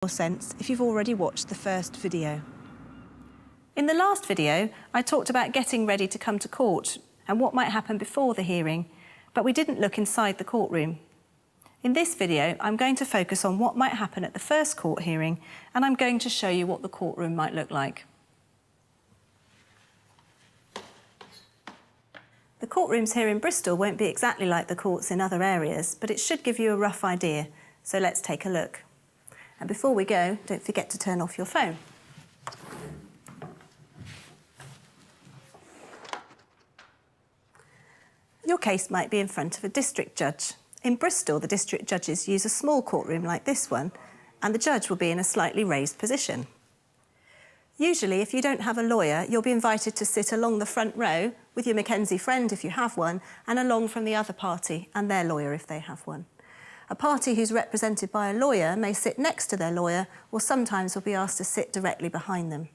more sense if you've already watched the first video. In the last video, I talked about getting ready to come to court and what might happen before the hearing, but we didn't look inside the courtroom. In this video, I'm going to focus on what might happen at the first court hearing, and I'm going to show you what the courtroom might look like. The courtrooms here in Bristol won't be exactly like the courts in other areas, but it should give you a rough idea, so let's take a look. And before we go, don't forget to turn off your phone. Your case might be in front of a district judge. In Bristol, the district judges use a small courtroom like this one, and the judge will be in a slightly raised position. Usually, if you don't have a lawyer, you'll be invited to sit along the front row with your Mackenzie friend if you have one, and along from the other party and their lawyer if they have one. A party who's represented by a lawyer may sit next to their lawyer, or sometimes will be asked to sit directly behind them.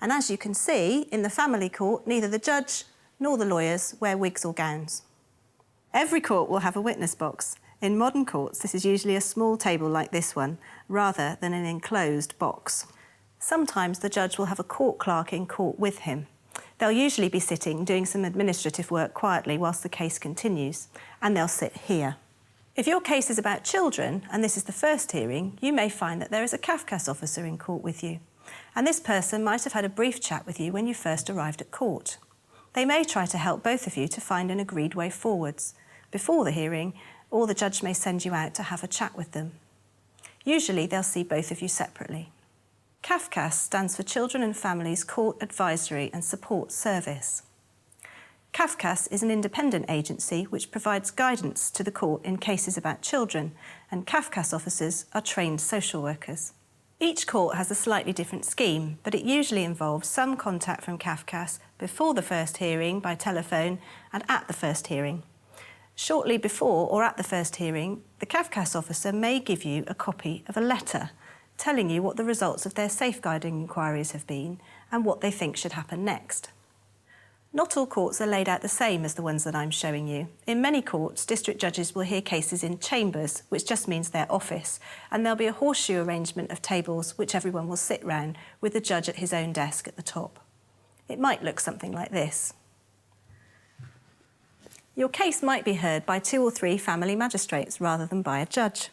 And as you can see, in the family court, neither the judge nor the lawyers wear wigs or gowns. Every court will have a witness box. In modern courts, this is usually a small table like this one, rather than an enclosed box. Sometimes the judge will have a court clerk in court with him. They'll usually be sitting doing some administrative work quietly whilst the case continues, and they'll sit here. If your case is about children, and this is the first hearing, you may find that there is a CAFCASS officer in court with you. And this person might have had a brief chat with you when you first arrived at court. They may try to help both of you to find an agreed way forwards before the hearing, or the judge may send you out to have a chat with them. Usually they'll see both of you separately. CAFCASS stands for Children and Families Court Advisory and Support Service. CAFCASS is an independent agency which provides guidance to the court in cases about children, and CAFCASS officers are trained social workers. Each court has a slightly different scheme, but it usually involves some contact from CAFCASS before the first hearing by telephone and at the first hearing. Shortly before or at the first hearing, the CAFCASS officer may give you a copy of a letter telling you what the results of their safeguarding inquiries have been and what they think should happen next. Not all courts are laid out the same as the ones that I'm showing you. In many courts, district judges will hear cases in chambers, which just means their office, and there'll be a horseshoe arrangement of tables which everyone will sit round, with the judge at his own desk at the top. It might look something like this. Your case might be heard by 2 or 3 family magistrates rather than by a judge.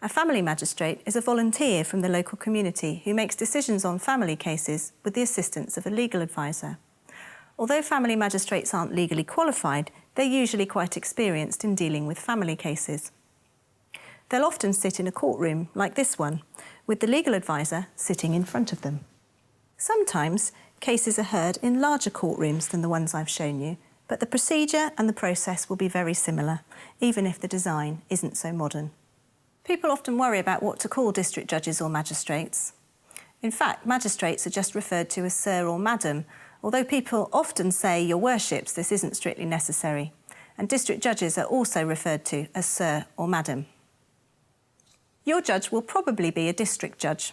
A family magistrate is a volunteer from the local community who makes decisions on family cases with the assistance of a legal advisor. Although family magistrates aren't legally qualified, they're usually quite experienced in dealing with family cases. They'll often sit in a courtroom like this one, with the legal advisor sitting in front of them. Sometimes cases are heard in larger courtrooms than the ones I've shown you, but the procedure and the process will be very similar, even if the design isn't so modern. People often worry about what to call district judges or magistrates. In fact, magistrates are just referred to as Sir or Madam, although people often say, Your Worships, this isn't strictly necessary. And district judges are also referred to as Sir or Madam. Your judge will probably be a district judge.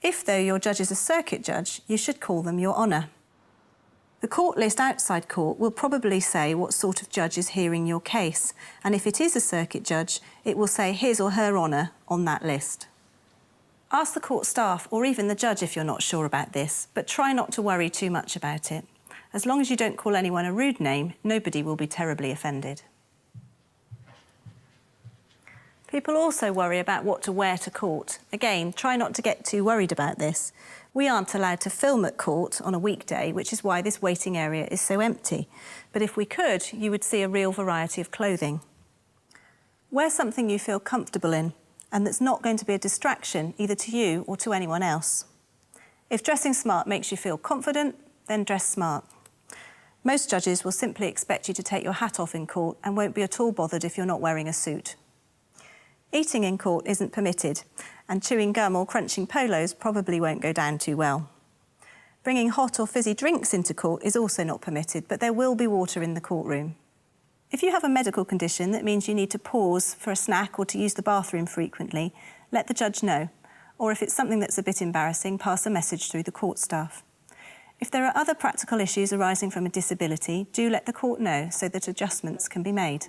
If, though, your judge is a circuit judge, you should call them Your Honour. The court list outside court will probably say what sort of judge is hearing your case, and if it is a circuit judge, it will say His or Her Honour on that list. Ask the court staff or even the judge if you're not sure about this, but try not to worry too much about it. As long as you don't call anyone a rude name, nobody will be terribly offended. People also worry about what to wear to court. Again, try not to get too worried about this. We aren't allowed to film at court on a weekday, which is why this waiting area is so empty. But if we could, you would see a real variety of clothing. Wear something you feel comfortable in, and that's not going to be a distraction either to you or to anyone else. If dressing smart makes you feel confident, then dress smart. Most judges will simply expect you to take your hat off in court and won't be at all bothered if you're not wearing a suit. Eating in court isn't permitted, and chewing gum or crunching polos probably won't go down too well. Bringing hot or fizzy drinks into court is also not permitted, but there will be water in the courtroom. If you have a medical condition that means you need to pause for a snack or to use the bathroom frequently, let the judge know. Or if it's something that's a bit embarrassing, pass a message through the court staff. If there are other practical issues arising from a disability, do let the court know so that adjustments can be made.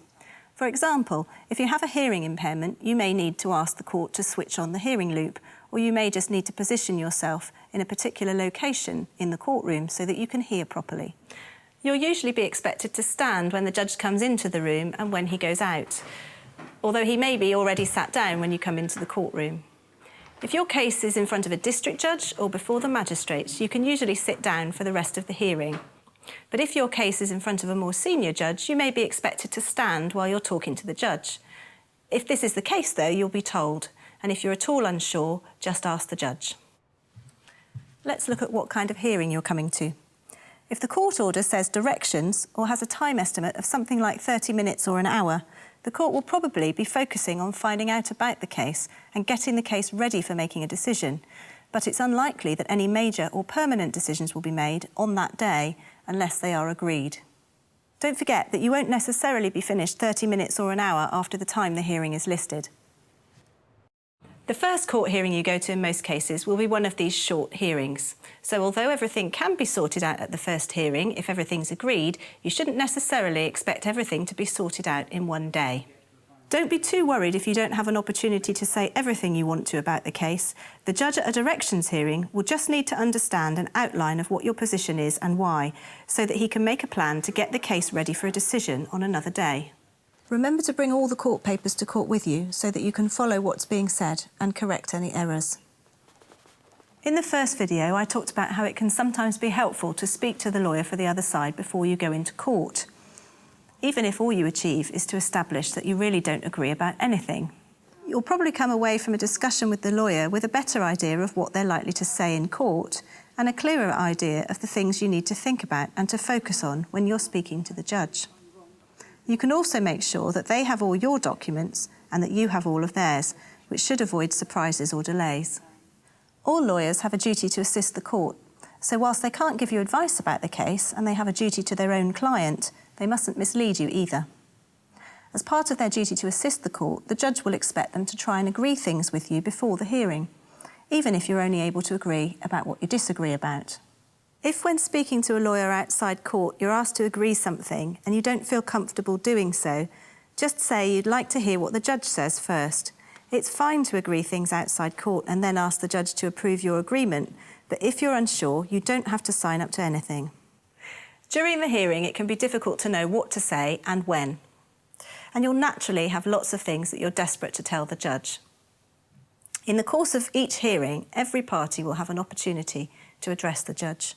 For example, if you have a hearing impairment, you may need to ask the court to switch on the hearing loop, or you may just need to position yourself in a particular location in the courtroom so that you can hear properly. You'll usually be expected to stand when the judge comes into the room and when he goes out, although he may be already sat down when you come into the courtroom. If your case is in front of a district judge or before the magistrates, you can usually sit down for the rest of the hearing. But if your case is in front of a more senior judge, you may be expected to stand while you're talking to the judge. If this is the case, though, you'll be told, and if you're at all unsure, just ask the judge. Let's look at what kind of hearing you're coming to. If the court order says directions or has a time estimate of something like 30 minutes or an hour, the court will probably be focusing on finding out about the case and getting the case ready for making a decision, but it's unlikely that any major or permanent decisions will be made on that day unless they are agreed. Don't forget that you won't necessarily be finished 30 minutes or an hour after the time the hearing is listed. The first court hearing you go to in most cases will be one of these short hearings. So although everything can be sorted out at the first hearing, if everything's agreed, you shouldn't necessarily expect everything to be sorted out in one day. Don't be too worried if you don't have an opportunity to say everything you want to about the case. The judge at a directions hearing will just need to understand an outline of what your position is and why, so that he can make a plan to get the case ready for a decision on another day. Remember to bring all the court papers to court with you so that you can follow what's being said and correct any errors. In the first video, I talked about how it can sometimes be helpful to speak to the lawyer for the other side before you go into court, even if all you achieve is to establish that you really don't agree about anything. You'll probably come away from a discussion with the lawyer with a better idea of what they're likely to say in court and a clearer idea of the things you need to think about and to focus on when you're speaking to the judge. You can also make sure that they have all your documents and that you have all of theirs, which should avoid surprises or delays. All lawyers have a duty to assist the court, so whilst they can't give you advice about the case and they have a duty to their own client, they mustn't mislead you either. As part of their duty to assist the court, the judge will expect them to try and agree things with you before the hearing, even if you're only able to agree about what you disagree about. If when speaking to a lawyer outside court you're asked to agree something and you don't feel comfortable doing so, just say you'd like to hear what the judge says first. It's fine to agree things outside court and then ask the judge to approve your agreement, but if you're unsure, you don't have to sign up to anything. During the hearing, it can be difficult to know what to say and when. And you'll naturally have lots of things that you're desperate to tell the judge. In the course of each hearing, every party will have an opportunity to address the judge,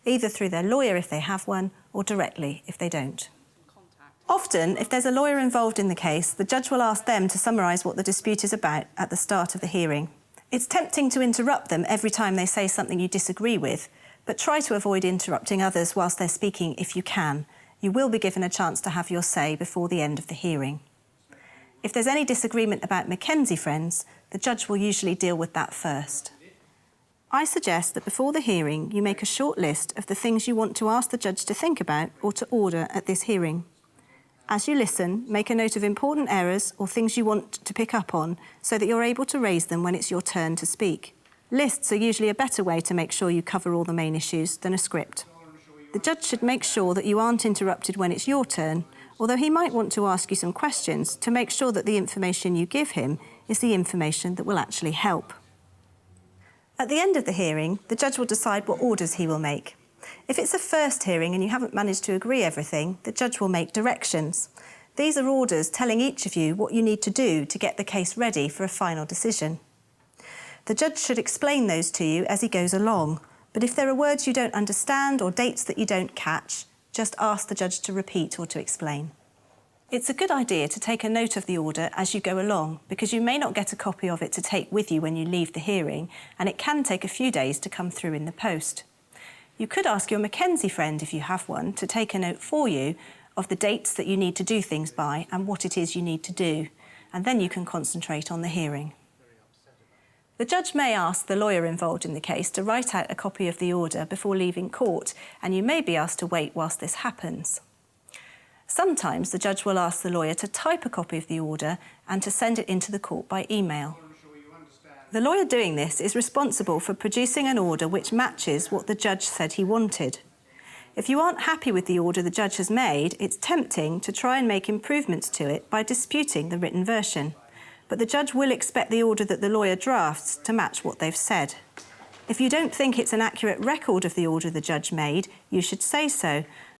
either through their lawyer if they have one, or directly if they don't. Often, if there's a lawyer involved in the case, the judge will ask them to summarise what the dispute is about at the start of the hearing. It's tempting to interrupt them every time they say something you disagree with, but try to avoid interrupting others whilst they're speaking if you can. You will be given a chance to have your say before the end of the hearing. If there's any disagreement about Mackenzie Friends, the judge will usually deal with that first. I suggest that before the hearing, you make a short list of the things you want to ask the judge to think about or to order at this hearing. As you listen, make a note of important errors or things you want to pick up on so that you're able to raise them when it's your turn to speak. Lists are usually a better way to make sure you cover all the main issues than a script. The judge should make sure that you aren't interrupted when it's your turn, although he might want to ask you some questions to make sure that the information you give him is the information that will actually help. At the end of the hearing, the judge will decide what orders he will make. If it's a first hearing and you haven't managed to agree everything, the judge will make directions. These are orders telling each of you what you need to do to get the case ready for a final decision. The judge should explain those to you as he goes along, but if there are words you don't understand or dates that you don't catch, just ask the judge to repeat or to explain. It's a good idea to take a note of the order as you go along, because you may not get a copy of it to take with you when you leave the hearing, and it can take a few days to come through in the post. You could ask your Mackenzie friend, if you have one, to take a note for you of the dates that you need to do things by and what it is you need to do, and then you can concentrate on the hearing. The judge may ask the lawyer involved in the case to write out a copy of the order before leaving court, and you may be asked to wait whilst this happens. Sometimes the judge will ask the lawyer to type a copy of the order and to send it into the court by email. The lawyer doing this is responsible for producing an order which matches what the judge said he wanted. If you aren't happy with the order the judge has made, it's tempting to try and make improvements to it by disputing the written version. but the judge will expect the order that the lawyer drafts to match what they've said. If you don't think it's an accurate record of the order the judge made, you should say so,